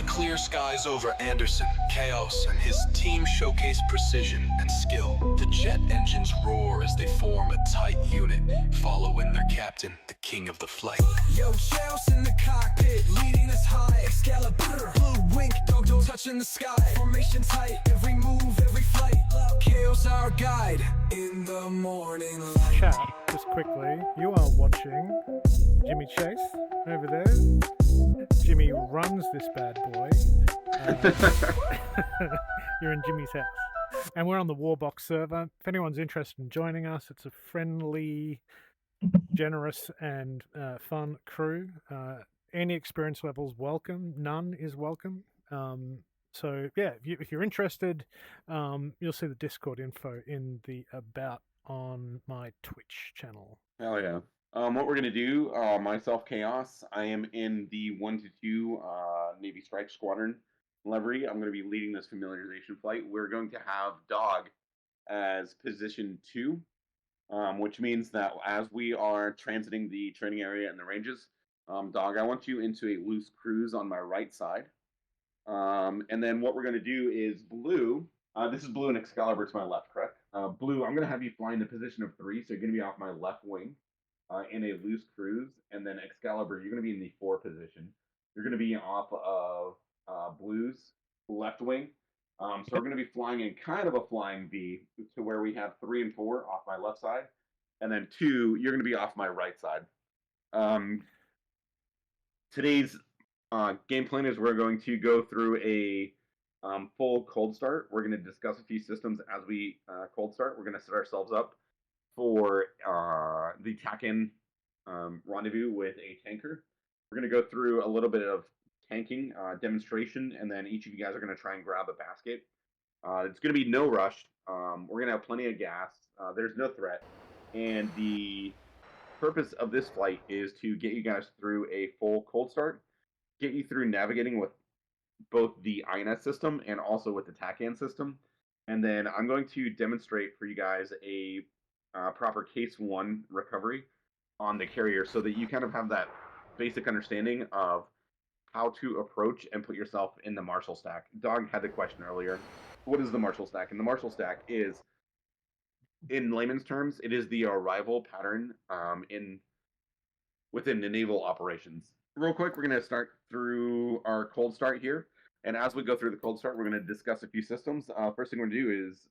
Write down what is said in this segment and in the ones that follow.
the clear skies over Anderson, Chaos and his team showcase precision and skill. The jet engines roar as they form a tight unit, following their captain, the king of the flight. Yo, Chaos in the cockpit, leading us high. Excalibur, blue wink, dog touching the sky. Formation tight, every move, every flight. Chaos our guide in the morning light. Chat, just quickly, you are watching Jimmy Chase over there. Jimmy runs this bad boy. You're in Jimmy's house. And we're on the Warbox server. If anyone's interested in joining us, it's a friendly, generous, and fun crew. Any experience levels welcome. None is welcome. So yeah, if you're interested, you'll see the Discord info in the About on my Twitch channel. Hell yeah. What we're going to do, myself, Chaos, I am in the 1 to 2 Navy Strike Squadron livery. I'm going to be leading this familiarization flight. We're going to have Dog as position 2, which means that as we are transiting the training area and the ranges, Dog, I want you into a loose cruise on my right side. And then what we're going to do is Blue, this is Blue and Excalibur to my left, correct? Blue, I'm going to have you fly in the position of 3, so you're going to be off my left wing. In a loose cruise, and then Excalibur, you're going to be in the 4 position. You're going to be off of Blue's left wing. So we're going to be flying in kind of a flying V to where we have 3 and 4 off my left side, and then 2, you're going to be off my right side. Today's game plan is we're going to go through a full cold start. We're going to discuss a few systems as we cold start. We're going to set ourselves up for the TAC rendezvous with a tanker. We're going to go through a little bit of tanking demonstration, and then each of you guys are going to try and grab a basket. It's going to be no rush. We're going to have plenty of gas. There's no threat. And the purpose of this flight is to get you guys through a full cold start, get you through navigating with both the INS system and also with the TACAN system. And then I'm going to demonstrate for you guys a proper case 1 recovery on the carrier so that you kind of have that basic understanding of how to approach and put yourself in the Marshal Stack. Dog had the question earlier. What is the Marshal Stack? And the Marshal Stack is, in layman's terms, it is the arrival pattern within the naval operations. Real quick, we're going to start through our cold start here. And as we go through the cold start, we're going to discuss a few systems. First thing we're going to do is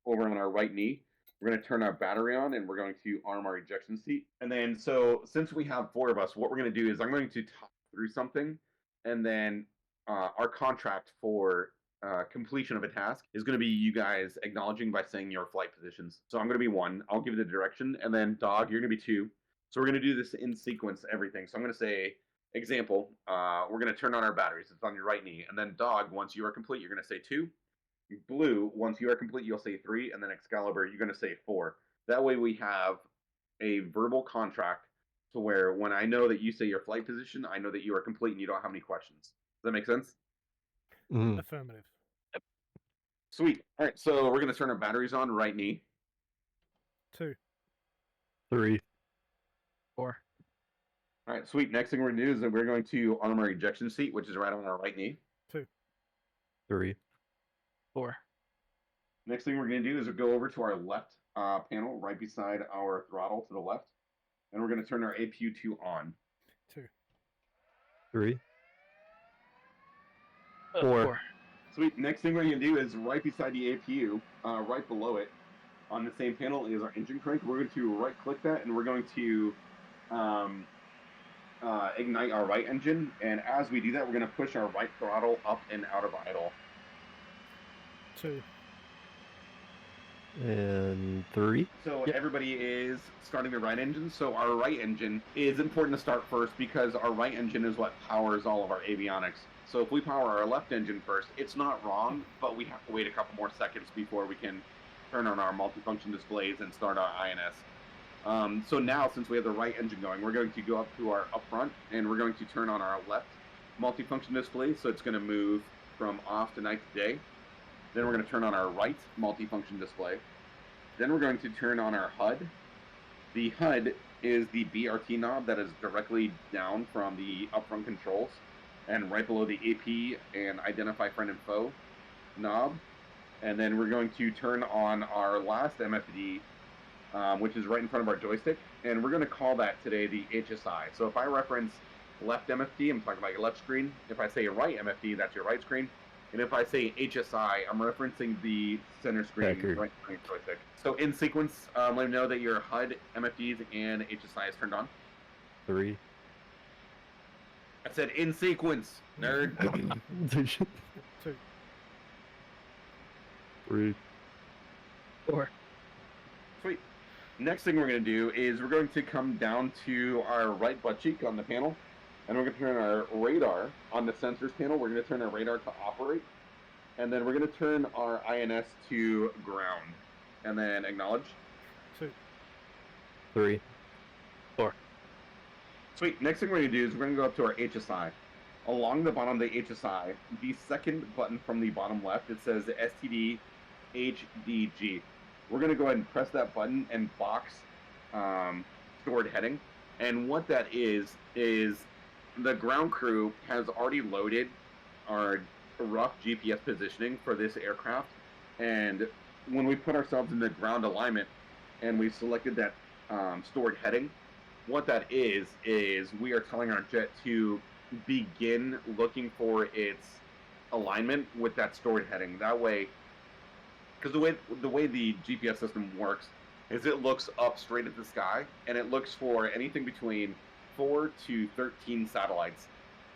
over on our right knee, we're going to turn our battery on, and we're going to arm our ejection seat. And then, so since we have 4 of us, what we're going to do is I'm going to talk through something, and then our contract for completion of a task is going to be you guys acknowledging by saying your flight positions. So I'm going to be 1. I'll give you the direction, and then Dog, you're going to be 2. So we're going to do this in sequence, everything. So I'm going to say, example, we're going to turn on our batteries. It's on your right knee. And then Dog, once you are complete, you're going to say 2. Blue, once you are complete, you'll say 3, and then Excalibur, you're going to say 4. That way we have a verbal contract to where when I know that you say your flight position, I know that you are complete and you don't have any questions. Does that make sense? Mm. Affirmative. Sweet. All right, so we're going to turn our batteries on, right knee. 2. 3. 4. All right, sweet. Next thing we're going to do is that we're going to arm our ejection seat, which is right on our right knee. 2. 3. 4. Next thing we're going to do is go over to our left panel, right beside our throttle to the left, and we're going to turn our APU2 on. 2. 3. 4. Sweet. Next thing we're going to do is right beside the APU, right below it, on the same panel is our engine crank. We're going to right-click that, and we're going to ignite our right engine. And as we do that, we're going to push our right throttle up and out of idle. 2. And 3. So everybody is starting the right engine. So our right engine is important to start first because our right engine is what powers all of our avionics. So if we power our left engine first, it's not wrong, but we have to wait a couple more seconds before we can turn on our multifunction displays and start our INS. So now, since we have the right engine going, we're going to go up to our up front, and we're going to turn on our left multifunction display. So it's going to move from off to night to day. Then we're going to turn on our right multifunction display. Then we're going to turn on our HUD. The HUD is the BRT knob that is directly down from the upfront controls. and right below the AP and identify friend and foe knob. And then we're going to turn on our last MFD, which is right in front of our joystick. And we're going to call that today the HSI. So if I reference left MFD, I'm talking about your left screen. If I say right MFD, that's your right screen. And if I say HSI, I'm referencing the center screen, right screen joystick. So in sequence, let me know that your HUD, MFDs, and HSI is turned on. 3. I said in sequence, nerd. 2. 3. 4. Sweet. Next thing we're going to do is we're going to come down to our right butt cheek on the panel, and we're going to turn our radar on the sensors panel. We're going to turn our radar to operate, and then we're going to turn our INS to ground, and then acknowledge. 2. 3. 4. Sweet. Next thing we're going to do is we're going to go up to our HSI. Along the bottom of the HSI, the second button from the bottom left, it says STD HDG. We're going to go ahead and press that button and box stored heading. And what that is the ground crew has already loaded our rough GPS positioning for this aircraft. And when we put ourselves in the ground alignment and we selected that stored heading, what that is we are telling our jet to begin looking for its alignment with that stored heading. That way, because the way the GPS system works is it looks up straight at the sky, and it looks for anything between 4 to 13 satellites.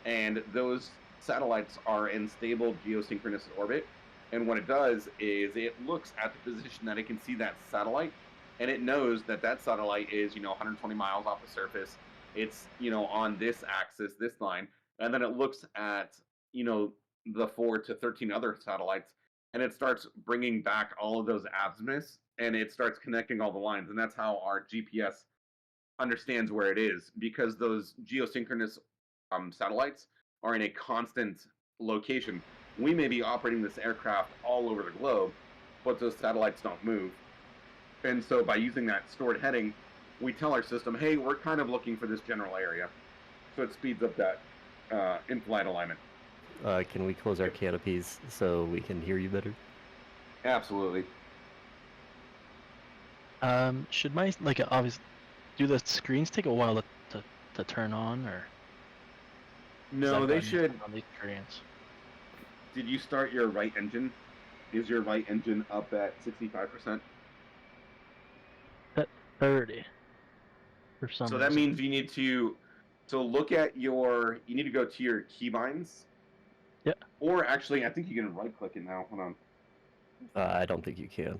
And those satellites are in stable geosynchronous orbit. And what it does is it looks at the position that it can see that satellite, and it knows that that satellite is, 120 miles off the surface. It's, on this axis, this line, and then it looks at, the 4 to 13 other satellites, and it starts bringing back all of those azimuths, and it starts connecting all the lines, and that's how our GPS understands where it is, because those geosynchronous satellites are in a constant location. We may be operating this aircraft all over the globe, but those satellites don't move. And so by using that stored heading, we tell our system, hey, we're kind of looking for this general area. So it speeds up that in-flight alignment. Can we close our canopies so we can hear you better? Absolutely. Should my, obviously, do the screens take a while to turn on, or? No, they should. On the screens. Did you start your right engine? Is your right engine up at 65%? At 30. For some So that reason. means you need to look at you need to go to your keybinds. Yeah. Or actually, I think you can right click it now. Hold on. I don't think you can.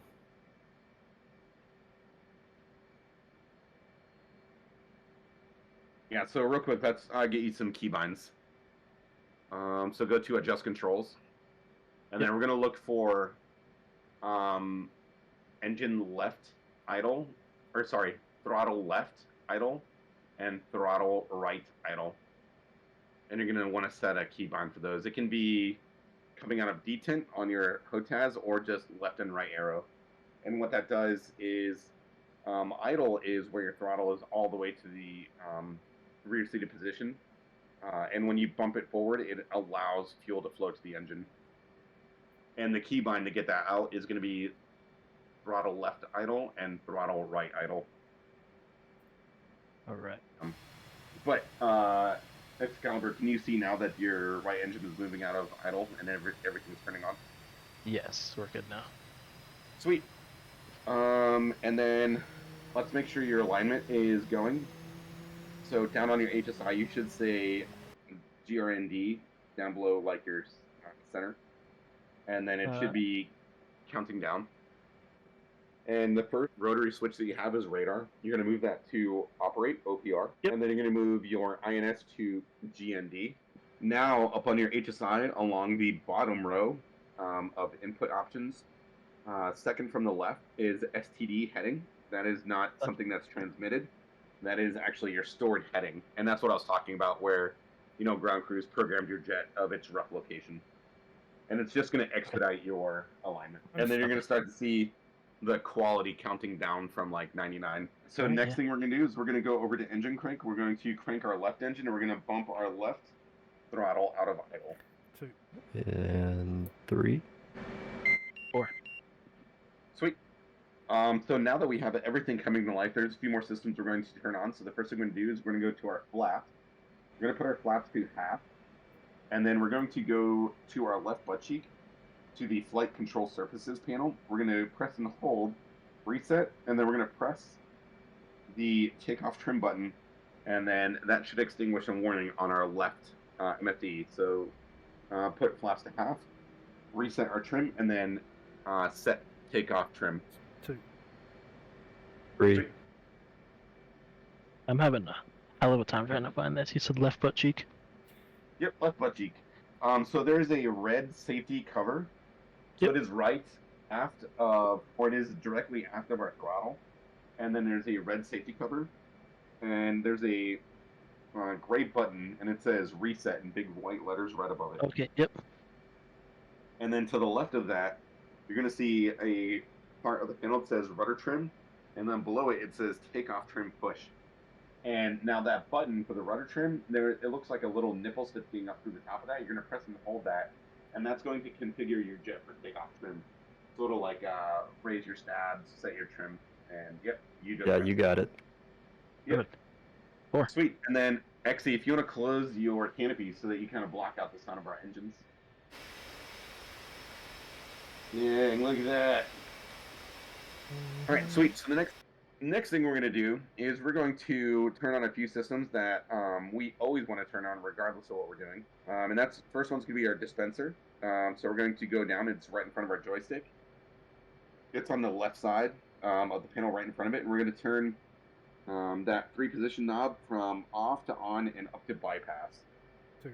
Yeah, so real quick, let's get you some keybinds. So go to adjust controls. And then we're going to look for engine left idle, or sorry, throttle left idle, and throttle right idle. And you're going to want to set a keybind for those. It can be coming out of detent on your HOTAS or just left and right arrow. And what that does is idle is where your throttle is all the way to the rear seated position. And when you bump it forward, it allows fuel to flow to the engine. And the keybind to get that out is going to be throttle left idle and throttle right idle. All right. But Excalibur, can you see now that your right engine is moving out of idle and everything's turning on? Yes, we're good now. Sweet. And then let's make sure your alignment is going. So down on your HSI, you should say GRND down below, like your center. And then it should be counting down. And the first rotary switch that you have is radar. You're going to move that to operate, OPR. Yep. And then you're going to move your INS to GND. Now, up on your HSI, along the bottom row of input options, second from the left is STD heading. That is not something that's transmitted. That is actually your stored heading. And that's what I was talking about, where, ground crews programmed your jet of its rough location. And it's just going to expedite your alignment. And then you're going to start to see the quality counting down from like 99. So Right, next thing we're going to do is we're going to go over to engine crank. We're going to crank our left engine, and we're going to bump our left throttle out of idle. 2. And 3. 4. Sweet. So now that we have everything coming to life, there's a few more systems we're going to turn on. So the first thing we're going to do is we're going to go to our flaps. We're going to put our flaps to half. And then we're going to go to our left butt cheek to the flight control surfaces panel. We're going to press and hold reset, and then we're going to press the takeoff trim button, and then that should extinguish a warning on our left MFD. So put flaps to half, reset our trim, and then set takeoff trim. 2. 3. I'm having a hell of a time trying to find this. You said left butt cheek. Yep, left butt cheek. So there is a red safety cover. So Yep. it is right aft of, or it is directly aft of our throttle. And then there's a red safety cover. And there's a gray button, and it says reset in big white letters right above it. Okay. Yep. And then to the left of that, you're going to see a part of the panel that says rudder trim. And then below it, it says takeoff trim push. And now that button for the rudder trim, it looks like a little nipple sticking up through the top of that. You're going to press and hold that, and that's going to configure your jet for takeoff trim. So it'll like raise your stabs, set your trim, and yep, you just Yeah, you got it. Yep. Good. 4. Sweet. And then, Exy, if you want to close your canopy so that you kind of block out the sound of our engines. Yeah, look at that. All right, sweet. So the next thing we're going to do is we're going to turn on a few systems that we always want to turn on regardless of what we're doing. And that's first one's going to be our dispenser. So we're going to go down. It's right in front of our joystick. It's on the left side of the panel right in front of it. And we're going to turn that 3-position knob from off to on and up to bypass. 2.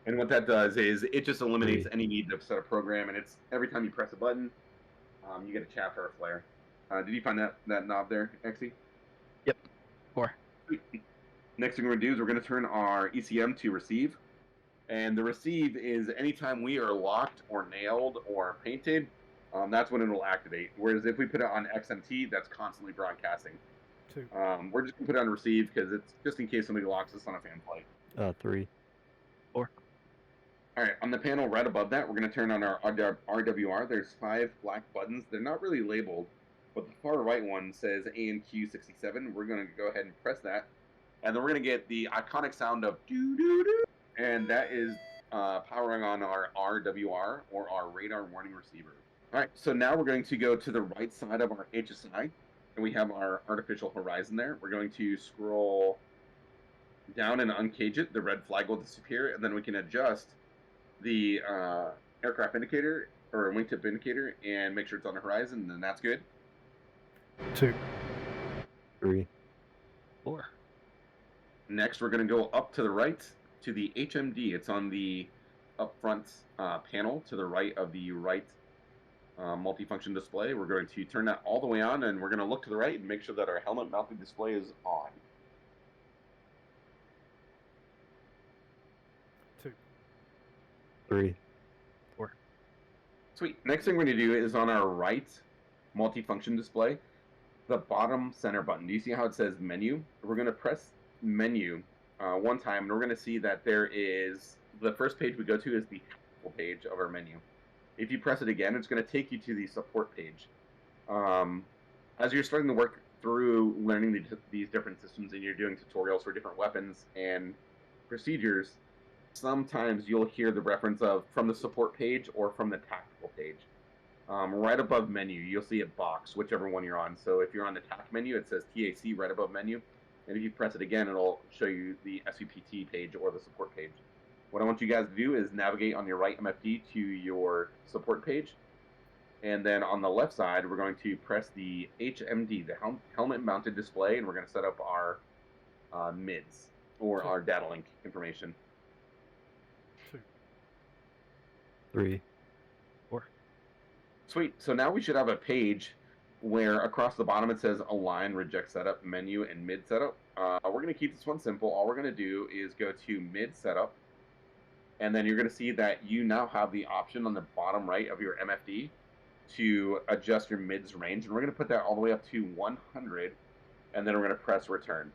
And what that does is it just eliminates any need to set a program. And it's every time you press a button, you get a chapter or flare. Did you find that knob there, Exy? Yep. 4. Next thing we're going to do is we're going to turn our ECM to receive. And the receive is anytime we are locked or nailed or painted, that's when it will activate. Whereas if we put it on XMT, that's constantly broadcasting. 2. We're just going to put it on receive because it's just in case somebody locks us on a fan flight. 3. 4. All right, on the panel right above that, we're going to turn on our RWR. There's 5 black buttons. They're not really labeled, but the far right one says ANQ67. We're going to go ahead and press that. And then we're going to get the iconic sound of doo-doo-doo. And that is powering on our RWR, or our radar warning receiver. All right, so now we're going to go to the right side of our HSI. And we have our artificial horizon there. We're going to scroll down and uncage it. The red flag will disappear. And then we can adjust the aircraft indicator, or wingtip indicator, and make sure it's on the horizon. And then that's good. 2. 3. 4. Next, we're going to go up to the right to the HMD. It's on the up front panel to the right of the right multifunction display. We're going to turn that all the way on, and we're going to look to the right and make sure that our helmet mounted display is on. 2. 3. 4. Sweet. Next thing we're going to do is on our right multifunction display, the bottom center button. Do you see how it says menu? We're going to press menu one time, and we're going to see that there is the first page we go to is the page of our menu. If you press it again, it's going to take you to the support page. As you're starting to work through learning these different systems and you're doing tutorials for different weapons and procedures, sometimes you'll hear the reference of from the support page or from the tactical page. Right above menu, you'll see a box, whichever one you're on. So if you're on the TAC menu, it says TAC right above menu. And if you press it again, it'll show you the SUPT page or the support page. What I want you guys to do is navigate on your right MFD to your support page. And then on the left side, we're going to press the HMD, the helmet mounted display, and we're going to set up our MIDs, or our data link information. 2. 3. 4. Sweet. So now we should have a page where across the bottom it says align, reject setup, menu, and mid setup. We're going to keep this one simple. All we're going to do is go to mid setup. And then you're going to see that you now have the option on the bottom right of your MFD to adjust your mids range. And we're going to put that all the way up to 100. And then we're going to press return.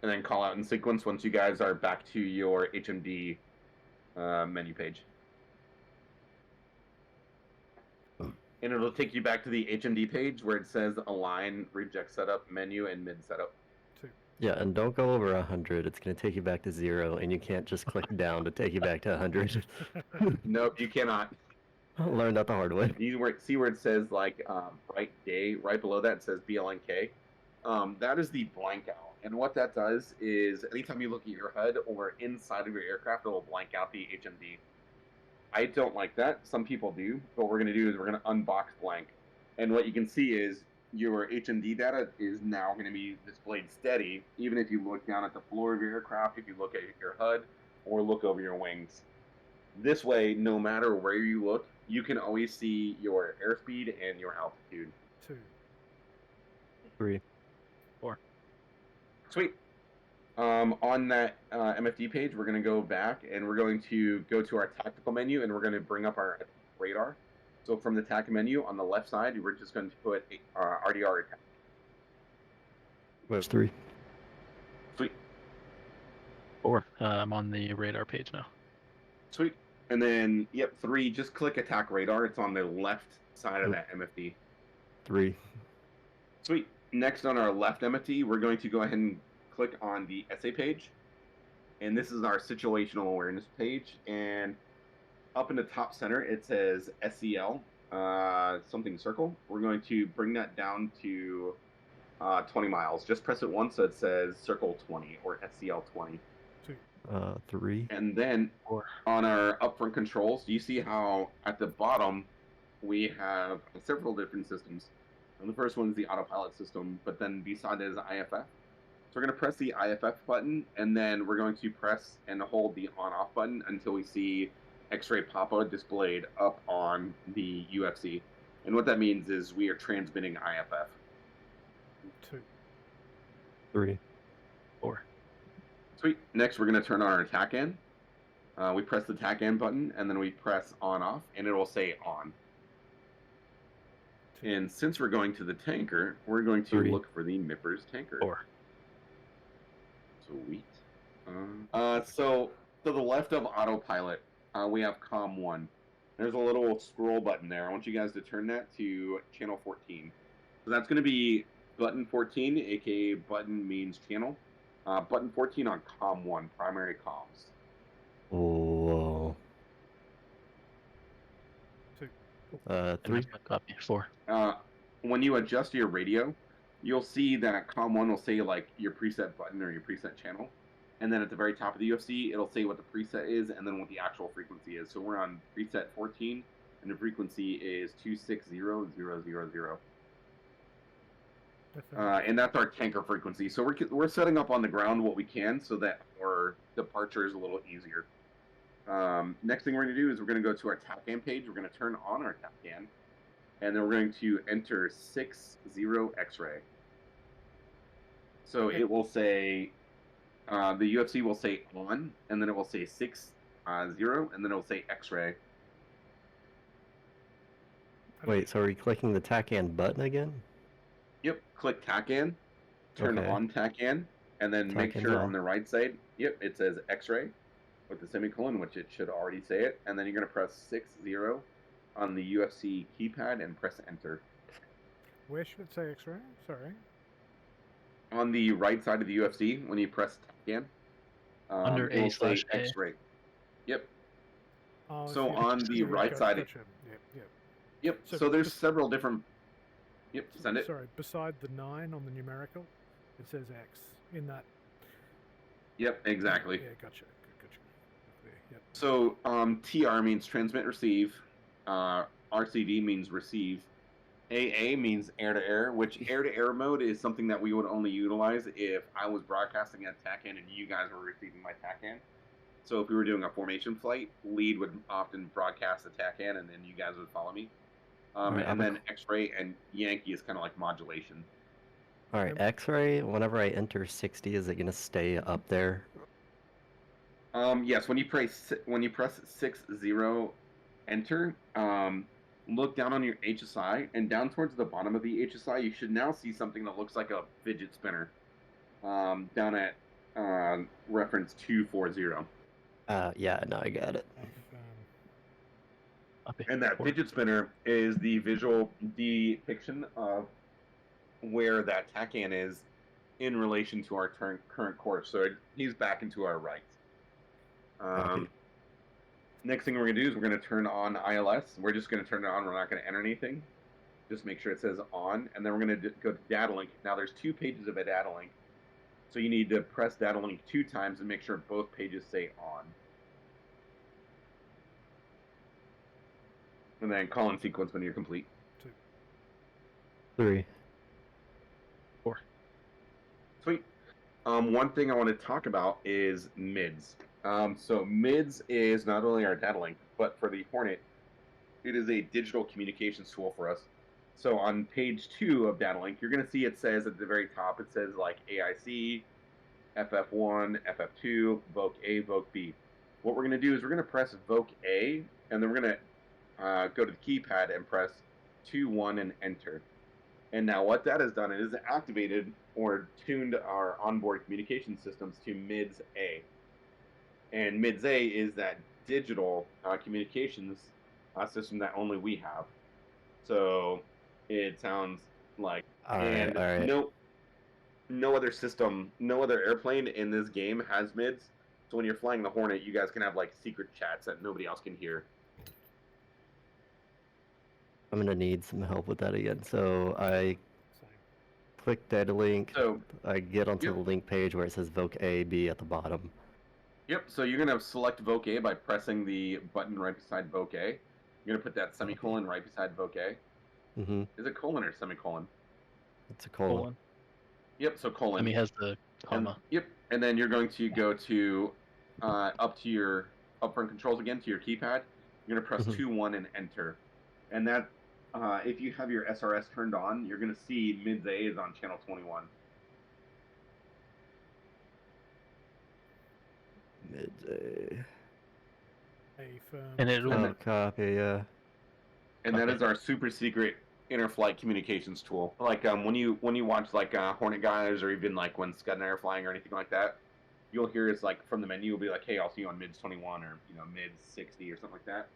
and then call out in sequence once you guys are back to your HMD menu page. And it'll take you back to the HMD page where it says align, reject setup, menu, and mid setup. Yeah, and don't go over 100. It's going to take you back to 0, and you can't just click down to take you back to 100. Nope, you cannot. Learned that the hard way. You see where it says like right day, right below that it says BLNK. That is the blankout. And what that does is anytime you look at your HUD or inside of your aircraft, it will blank out the HMD. I don't like that. Some people do. What we're going to do is we're going to unbox blank. And what you can see is your HMD data is now going to be displayed steady, even if you look down at the floor of your aircraft, if you look at your HUD, or look over your wings. This way, no matter where you look, you can always see your airspeed and your altitude. 2. 3. 4. Sweet. On that MFD page, we're going to go back and we're going to go to our tactical menu and we're going to bring up our radar. So from the TAC menu on the left side, we're just going to put RDR attack. What's 3? Sweet. 4. I'm on the radar page now. Sweet. And then, yep, 3, just click attack radar. It's on the left side of that MFD. 3. Sweet. Next on our left MFD, we're going to go ahead and click on the essay page. And this is our situational awareness page. And up in the top center, it says SCL, something circle. We're going to bring that down to 20 miles. Just press it once so it says circle 20 or SCL 20. 3. And then 4. on our upfront controls, you see how at the bottom we have several different systems. And the first one is the autopilot system, but then beside it is IFF. So we're going to press the IFF button, and then we're going to press and hold the on-off button until we see X-ray Papa displayed up on the UFC. And what that means is we are transmitting IFF. 2. 3. 4. Sweet. Next, we're going to turn on our TAC-AN. We press the TAC-AN button, and then we press on-off, and it will say on. And since we're going to the tanker, we're going to 3. look for the MIPPER's tanker. 4. Sweet. So to the left of autopilot, we have Comm 1. There's a little scroll button there. I want you guys to turn that to channel 14. So that's going to be button 14, aka button means channel. Button 14 on Comm 1, primary comms. Whoa. 2. 3. Copy. 4. When you adjust your radio, you'll see that Comm 1 will say like your preset button or your preset channel. And then at the very top of the UFC, it'll say what the preset is and then what the actual frequency is. So we're on preset 14, and the frequency is 260000. And that's our tanker frequency. So we're setting up on the ground what we can so that our departure is a little easier. Next thing we're going to do is we're going to go to our TAC-AN page. We're going to turn on our TAC-AN, and then we're going to enter 60 X-ray. So it will say, the UFC will say on, and then it will say 60, and then it will say X-ray. Wait, so are we clicking the TAC-AN button again? Yep, click TAC-AN, turn Okay. on TAC-AN, and then make TAC-AN's sure on. on the right side, yep, it says X-ray with the semicolon, which it should already say it, and then you're going to press 60 on the UFC keypad and press enter. Where should it say X-ray? Sorry. On the right side of the UFC, when you press TAC-AN, Under it will say A/A. X-ray. Yep, Oh, So yeah, on the right gotcha, side- Gotcha. Yep, yep. yep. So So there's just- several different. Yep, send it. Sorry, beside the 9 on the numerical, it says X in that. Yep, exactly. Yeah, gotcha. Gotcha. There, yep. So TR means transmit receive, RCV means receive, AA means air to air, which air to air mode is something that we would only utilize if I was broadcasting at TAC-AN and you guys were receiving my TAC-AN. So if we were doing a formation flight, lead would often broadcast the TAC-AN and then you guys would follow me. Right, And then X-ray and Yankee is kind of like modulation. Alright, Yep. X-ray, whenever I enter 60, is it going to stay up there? Yes, when you press 60 enter, look down on your HSI, and down towards the bottom of the HSI, you should now see something that looks like a fidget spinner. Down at reference 240. Yeah, no, I got it. Copy. And that 4. fidget spinner is the visual depiction of where that TACAN is in relation to our current course. So he's back into our right. Copy. Next thing we're going to do is we're going to turn on ILS. We're just going to turn it on. We're not going to enter anything. Just make sure it says on. And then we're going to go to data link. Now there's 2 pages of a data link. So you need to press data link 2 times and make sure both pages say on. And then call in sequence when you're complete. 3. 4. Sweet. One thing I want to talk about is mids. So mids is not only our data link, but for the Hornet, it is a digital communications tool for us. So on page 2 of data link, you're going to see it says at the very top, it says like AIC, FF1, FF2, Voc A, Voc B. What we're going to do is we're going to press Voc A, and then we're going to go to the keypad and press 2, 1, and enter. And now what that has done is activated or tuned our onboard communication systems to MIDS A. And MIDS A is that digital communications system that only we have. So it sounds like All right. no other system, no other airplane in this game has MIDS. So when you're flying the Hornet, you guys can have like secret chats that nobody else can hear. I'm gonna need some help with that again. So I click data link. So I get onto the link page where it says Voc A, B at the bottom. Yep, so you're going to select Voc A by pressing the button right beside Voc A. You're going to put that semicolon right beside Voc A. Mm-hmm. Is it colon or semicolon? It's a colon. Yep, so colon. I mean, it has the comma. And then you're going to go to up to your upfront controls again, to your keypad. You're going to press 2, 1, and enter. And that, if you have your SRS turned on, you're going to see MIDS A is on channel 21. Mids A. And it'll Copy, yeah. And that is our super secret inter-flight communications tool. Like when you watch like Hornet guys, or even like when Scud and I are flying or anything like that, you'll hear it's like from the menu, will be like, "Hey, I'll see you on MIDS 21 or MIDS 60 or something like that."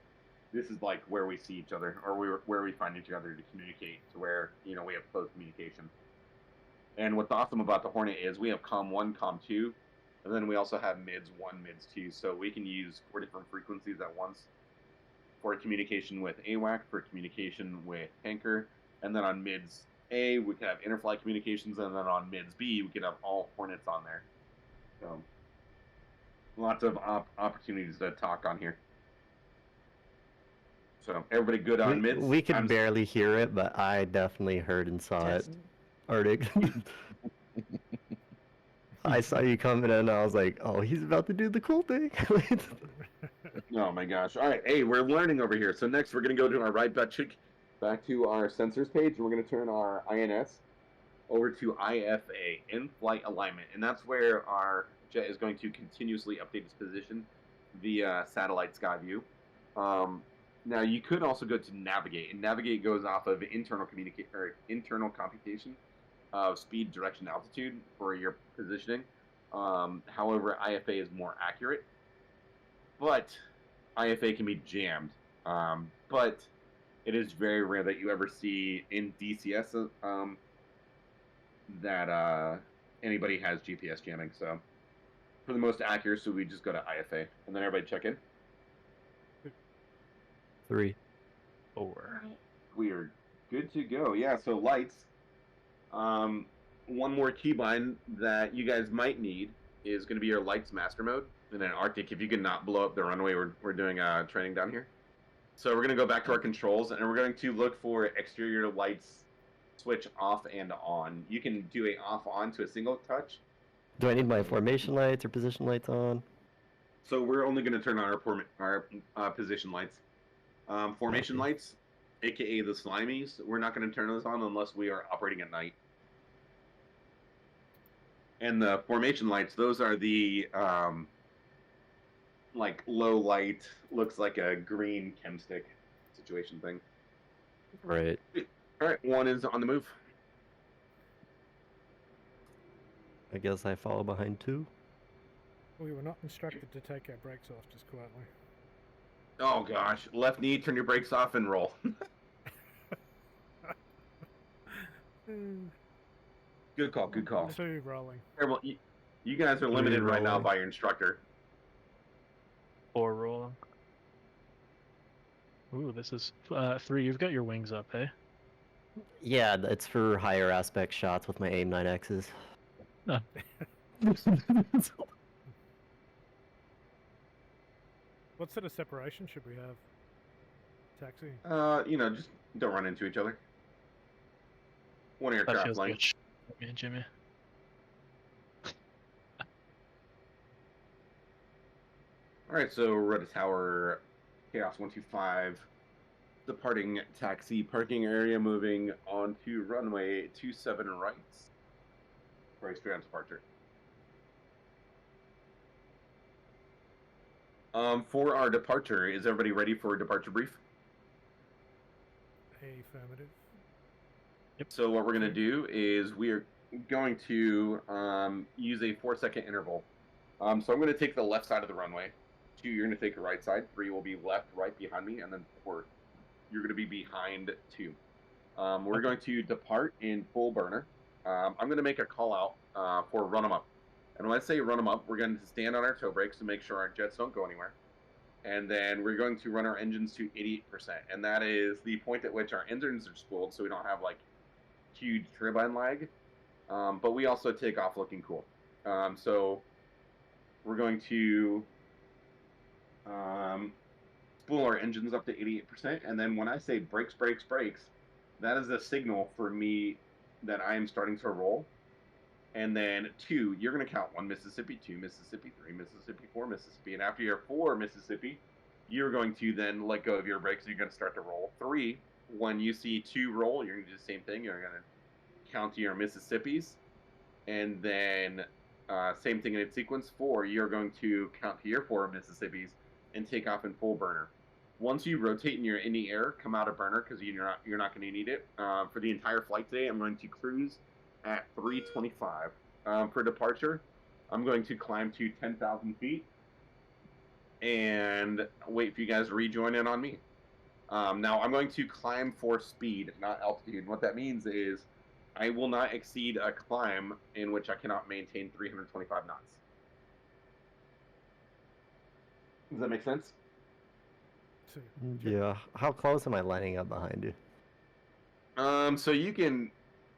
This is like where we see each other, or where we find each other to communicate, to where we have close communication. And what's awesome about the Hornet is we have Comm 1, Comm 2, and then we also have MIDS 1, MIDS 2, so we can use 4 different frequencies at once for communication with AWAC, for communication with Tanker, and then on MIDS A, we could have inter-flight communications, and then on MIDS B, we could have all Hornets on there. So, lots of opportunities to talk on here. So, everybody good on MIDS? We could barely hear it, but I definitely heard and saw it. Arctic. I saw you coming in, and I was like, oh, he's about to do the cool thing. Oh my gosh. All right. Hey, we're learning over here. So next we're going to go to our right back to our sensors page, and we're going to turn our INS over to IFA, in-flight alignment. And that's where our jet is going to continuously update its position via satellite sky view. Now you could also go to navigate, and navigate goes off of internal computation of speed, direction, altitude for your positioning. However, IFA is more accurate, but IFA can be jammed. But it is very rare that you ever see in DCS that anybody has GPS jamming. So for the most accuracy, we just go to IFA, and then everybody check in. 3. 4. Weird. Good to go. Yeah, so lights. One more keybind that you guys might need is going to be your lights master mode. And then Arctic, if you can not blow up the runway, we're doing training down here. So we're going to go back to our controls, and we're going to look for exterior lights switch off and on. You can do a off-on to a single touch. Do I need my formation lights or position lights on? So we're only going to turn on our position lights. Formation lights, aka the slimies, we're not going to turn those on unless we are operating at night. And the formation lights, those are the like low light, looks like a green chem stick situation thing. Right. All right, 1 is on the move. I guess I follow behind 2. We were not instructed to take our brakes off, just quietly. Oh gosh, left knee, turn your brakes off and roll. Good call, good call. 2 rolling. Terrible. You guys are limited right now rolling. by your instructor. 4 rolling. Ooh, this is 3. You've got your wings up, hey? Yeah, it's for higher aspect shots with my aim 9Xs. No. What sort of separation should we have? Taxi. Just don't run into each other. One That aircraft feels length. good. Me and Jimmy. Alright, so Rudder Tower, Chaos 125, departing taxi parking area, moving onto runway 27 right. For a straight on departure. For our departure, is everybody ready for a departure brief? Affirmative. So what we're going to do is we are going to use a 4-second interval. So I'm going to take the left side of the runway. 2, you're going to take the right side. 3 will be left, right behind me. And then 4, you're going to be behind 2. We're going to depart in full burner. I'm going to make a call out for run them up. And when I say run them up, we're going to stand on our toe brakes to make sure our jets don't go anywhere. And then we're going to run our engines to 88%. And that is the point at which our engines are spooled so we don't have like huge turbine lag. But we also take off looking cool. So we're going to spool our engines up to 88%. And then when I say brakes, brakes, brakes, that is a signal for me that I am starting to roll. And then 2, you're going to count 1 Mississippi, 2 Mississippi, 3 Mississippi, 4 Mississippi. And after you're 4 Mississippi, you're going to then let go of your brakes. You're going to start to roll. 3, when you see 2 roll, you're going to do the same thing. You're going to count your Mississippis. And then same thing in its sequence. 4, you're going to count to your 4 Mississippis and take off in full burner. Once you rotate and you're in the air, come out of burner because you're not going to need it. For the entire flight today, I'm going to cruise at 325. For departure, I'm going to climb to 10,000 feet and wait for you guys to rejoin in on me. Now, I'm going to climb for speed, not altitude. What that means is I will not exceed a climb in which I cannot maintain 325 knots. Does that make sense? 2. Yeah. How close am I lining up behind you? So you can,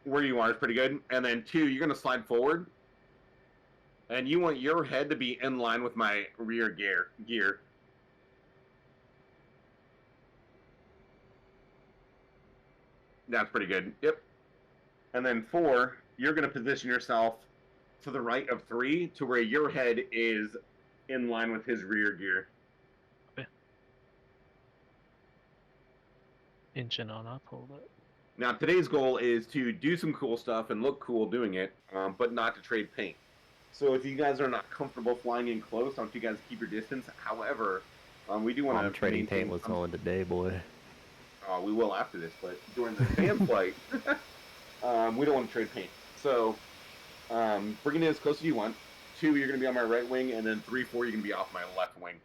where you are is pretty good. And then 2, you're going to slide forward. And you want your head to be in line with my rear gear. That's pretty good. Yep. And then 4, you're going to position yourself to the right of 3 to where your head is in line with his rear gear. Okay. Inching on up, hold it. Now, today's goal is to do some cool stuff and look cool doing it, but not to trade paint. So if you guys are not comfortable flying in close, I want you guys to keep your distance. However, we do want to trading paint with someone today, boy. We will after this, but during the fan flight, we don't want to trade paint. So bring it in as close as you want. 2, you're going to be on my right wing, and then 3, 4, you're going to be off my left wing.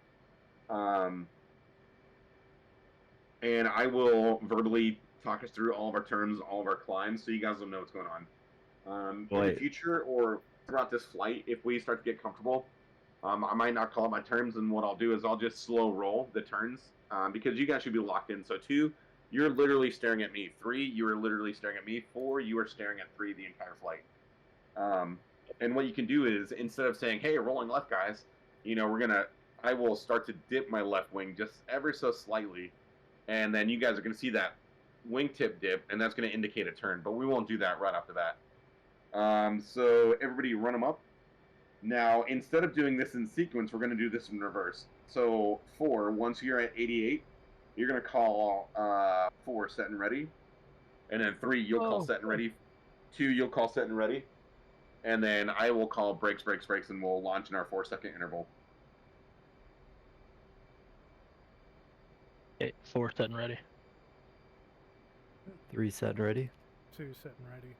And I will verbally talk us through all of our terms, all of our climbs, so you guys will know what's going on. In the future or throughout this flight, if we start to get comfortable, I might not call out my terms, and what I'll do is I'll just slow roll the turns because you guys should be locked in. So 2, you're literally staring at me. 3, you are literally staring at me. 4, you are staring at 3 the entire flight. And what you can do is instead of saying, "Hey, rolling left, guys," I will start to dip my left wing just ever so slightly, and then you guys are going to see that wingtip dip, and that's going to indicate a turn. But we won't do that right off the bat. So everybody run them up. Now, instead of doing this in sequence, we're going to do this in reverse. So 4, once you're at 88, you're going to call 4 set and ready. And then 3, you'll call set and ready. 2, you'll call set and ready. And then I will call brakes, brakes, brakes, and we'll launch in our 4-second interval. Okay, 4 set and ready. 3 set and ready. 2 set and ready.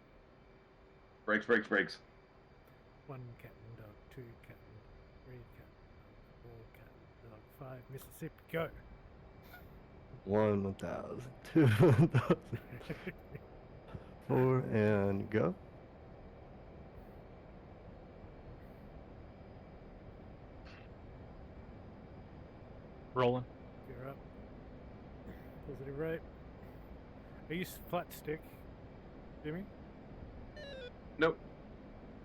Brakes, brakes, brakes. 1 Captain Dog, 2 Captain 3 cat, 4 cat, dog, 5 Mississippi, go. 1,000, 2,000, 4, and go. Rolling. You're up. Positive rate. Are you flat stick, Jimmy? Nope.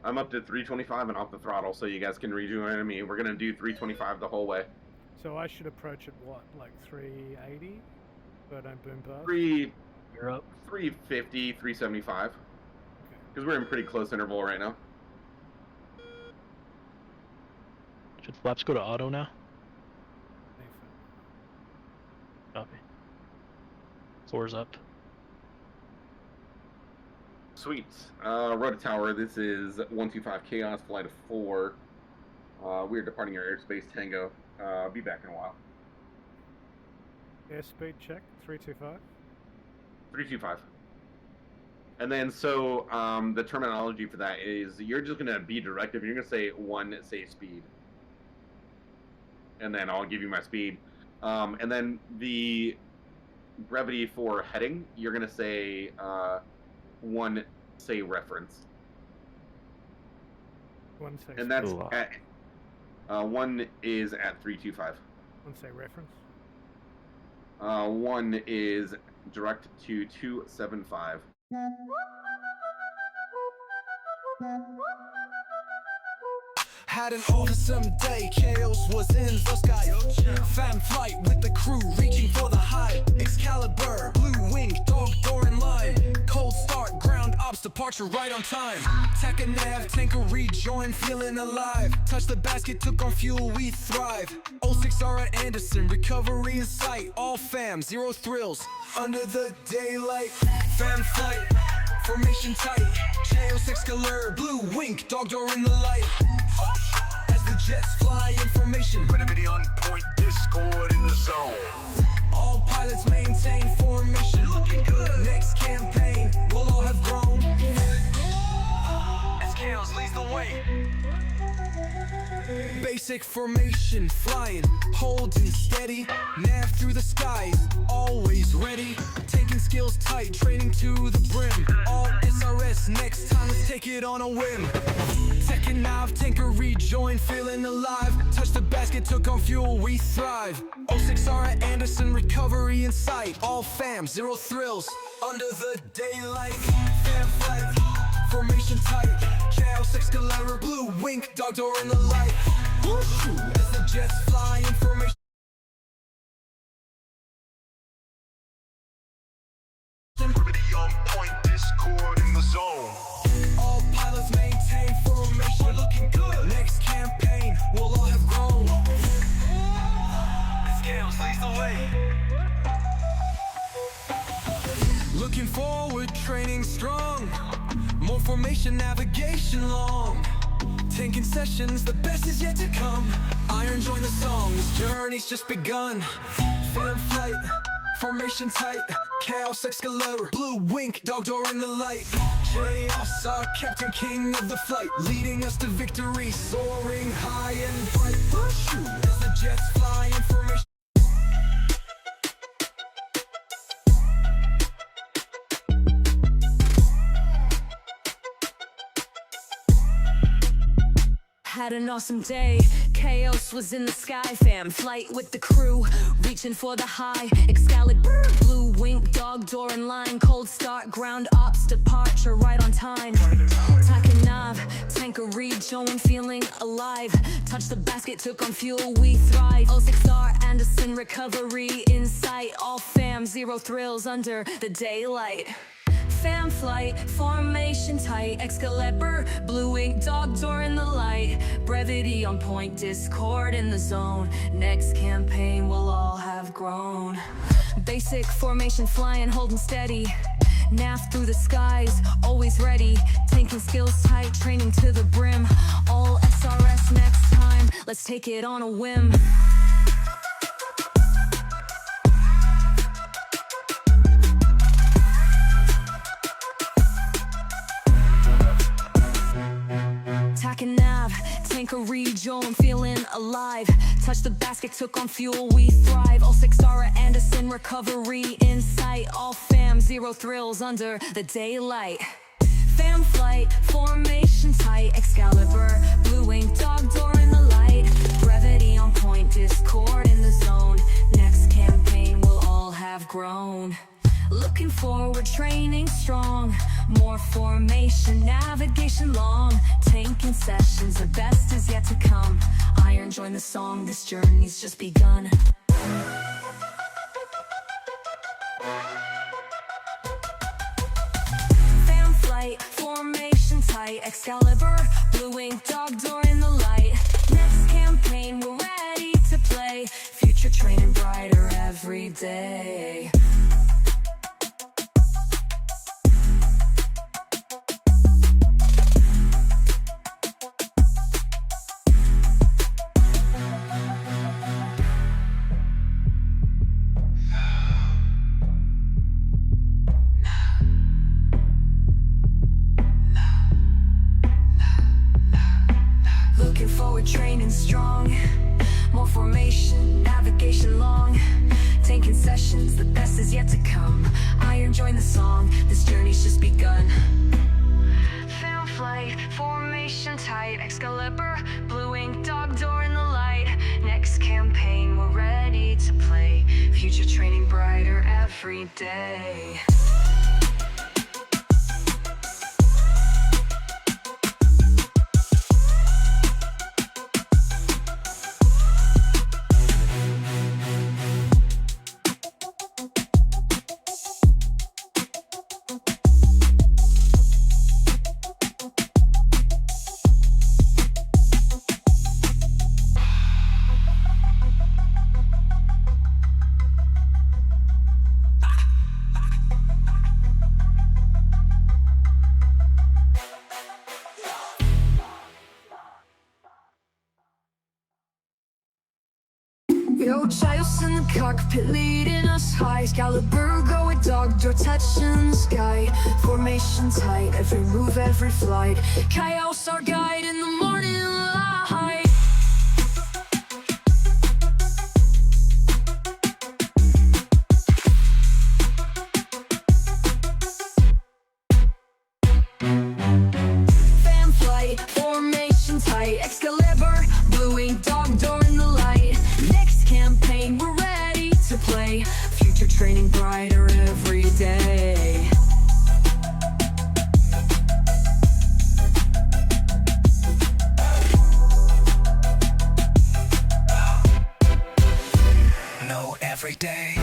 I'm up to 325 and off the throttle, so you guys can rejoin me. We're gonna do 325 the whole way. So I should approach at what, like 380? So I don't boom past? You're up. 350, 375. Okay. Because we're in pretty close interval right now. Should flaps go to auto now? Nathan. Copy. Soars up. Sweet. Rota Tower, this is 125 Chaos, flight of 4. We are departing your airspace, Tango. I'll be back in a while. Airspeed check, 325. 325. And then, so, the terminology for that is you're just going to be directive. You're going to say 1, say speed. And then I'll give you my speed. And then the brevity for heading, you're going to say 1, say reference. 1 say And that's Ooh. at 1 is at 325. 1 say reference. 1 is direct to 275. Had an awesome day, chaos was in the sky. Fan flight with the crew, reaching for the high. Excalibur, blue wing, dog door in line. Cold start, ground ops, departure right on time. TAC and nav, tanker rejoin, feeling alive. Touch the basket, took on fuel, we thrive. 06R at Anderson, recovery in sight. All fam, 0 thrills, under the daylight. Fan flight, formation tight. Chaos Excalibur, blue wink, dog door in the light. As the jets fly, information. Gravity on point, discord in the zone. All pilots maintain formation. Looking good. Next campaign, we'll all have grown. As chaos leads the way. Basic formation, flying, holding steady. Nav through the skies, always ready. Taking skills tight, training to the brim. All SRS, next time let's take it on a whim. Tech and nav, tanker rejoin, feeling alive. Touch the basket, took on fuel, we thrive. 06R at Anderson, recovery in sight. All fam, 0 thrills, under the daylight. Fam flight, formation tight. Chaos Excalibur, blue wink, dog door in the light. Woo-shoo, as the jets fly, information. Gravity on point, discord in the zone. All pilots maintain formation. We're looking good. Next campaign, we'll all have grown. As chaos leads the way. Looking forward, training strong. More formation, navigation long. Tanking sessions, the best is yet to come. Iron join the song, this journey's just begun. Fan flight, formation tight. Chaos Excalibur, blue wink, dog door in the light. Chaos, our captain, king of the flight, leading us to victory, soaring high and bright. Woo-shoo, as the jets fly, information. Had an awesome day, chaos was in the sky, fam. Flight with the crew, reaching for the high. Excalibur, blue wink, dog door in line. Cold start, ground ops, departure right on time. TAC and nav, tanker rejoin, feeling alive. Touch the basket, took on fuel, we thrive. 06R Anderson, recovery in sight. All fam, 0 thrills under the daylight. Fam flight, formation tight. Excalibur, blue ink, dog door in the light. Brevity on point, discord in the zone. Next campaign, we'll all have grown. Basic formation, flying, holding steady. Nav through the skies, always ready. Tanking skills tight, training to the brim. All SRS next time, let's take it on a whim. TAC and nav, tanker rejoin, feeling alive. Touch the basket, took on fuel, we thrive. All 6-star Anderson, recovery in sight. All fam, 0 thrills under the daylight. Fam flight, formation tight. Excalibur, blue ink, dog door in the light. Brevity on point, discord in the zone. Next campaign we'll all have grown. Looking forward, training strong. More formation, navigation long. Tanking sessions, the best is yet to come. Iron, join the song, this journey's just begun. Fam flight, formation tight. Excalibur, blue ink, dog door in the light. Next campaign, we're ready to play. Future training brighter every day. Looking forward, training strong. More formation, navigation long. Tanking sessions, the best is yet to come. Iron, join the song, this journey's just begun. Fam flight, formation tight. Excalibur, blue ink, dog door in the light. Next campaign, we're ready to play. Future training brighter every day. Yo, Giles in the cockpit leading us high. Excalibur going dog door touching the sky. Formation tight, every move, every flight. Chaos our guide in the morning light. Fan flight, formation tight. Excalibur, blue ink, dog door in the light. Next campaign, we're ready to play. Future training brighter every day. No, every day.